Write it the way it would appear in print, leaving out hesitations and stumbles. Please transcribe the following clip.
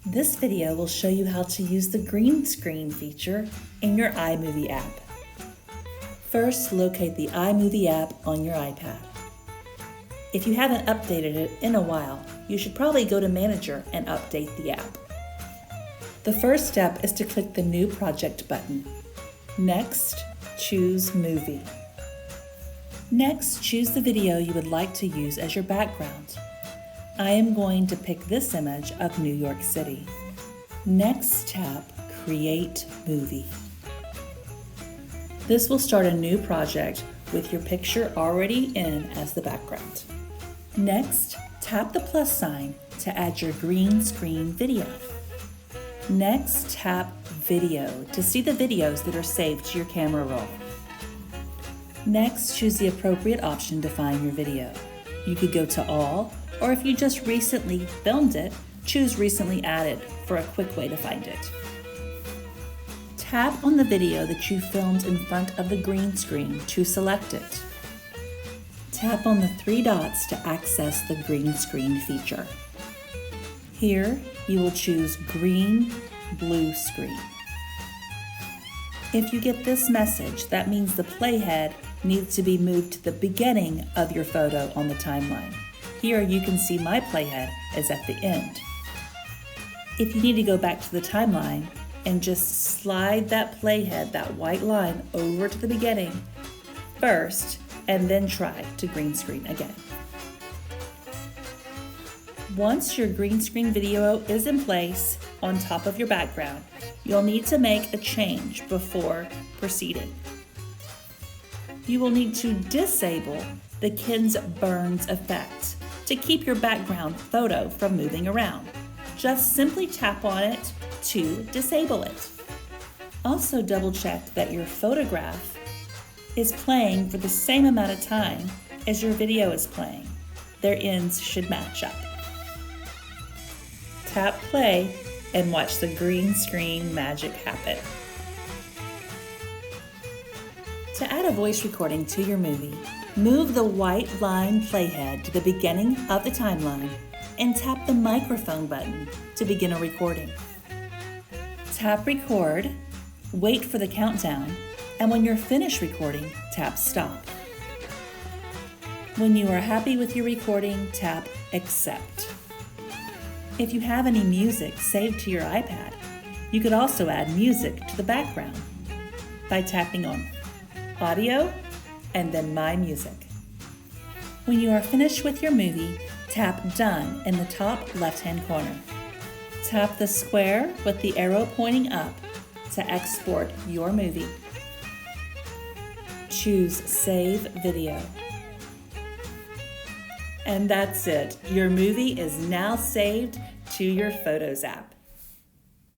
This video will show you how to use the green screen feature in your iMovie app. First, locate the iMovie app on your iPad. If you haven't updated it in a while, you should probably go to Manager and update the app. The first step is to click the New Project button. Next, choose Movie. Next, choose the video you would like to use as your background. I am going to pick this image of New York City. Next, tap Create Movie. This will start a new project with your picture already in as the background. Next, tap the plus sign to add your green screen video. Next, tap Video to see the videos that are saved to your camera roll. Next, choose the appropriate option to find your video. You could go to All, or if you just recently filmed it, choose Recently Added for a quick way to find it. Tap on the video that you filmed in front of the green screen to select it. Tap on the three dots to access the green screen feature. Here, you will choose Green, Blue Screen. If you get this message, that means the playhead needs to be moved to the beginning of your photo on the timeline. Here you can see my playhead is at the end. If you need to go back to the timeline and just slide that playhead, that white line, over to the beginning first, and then try to green screen again. Once your green screen video is in place on top of your background, you'll need to make a change before proceeding. You will need to disable the Ken Burns effect to keep your background photo from moving around. Just simply tap on it to disable it. Also double check that your photograph is playing for the same amount of time as your video is playing. Their ends should match up. Tap play and watch the green screen magic happen. To add a voice recording to your movie, move the white line playhead to the beginning of the timeline and tap the microphone button to begin a recording. Tap record, wait for the countdown, and when you're finished recording, tap stop. When you are happy with your recording, tap accept. If you have any music saved to your iPad, you could also add music to the background by tapping on Audio and then My Music. When you are finished with your movie, tap Done in the top left-hand corner. Tap the square with the arrow pointing up to export your movie. Choose Save Video. And that's it. Your movie is now saved to your Photos app.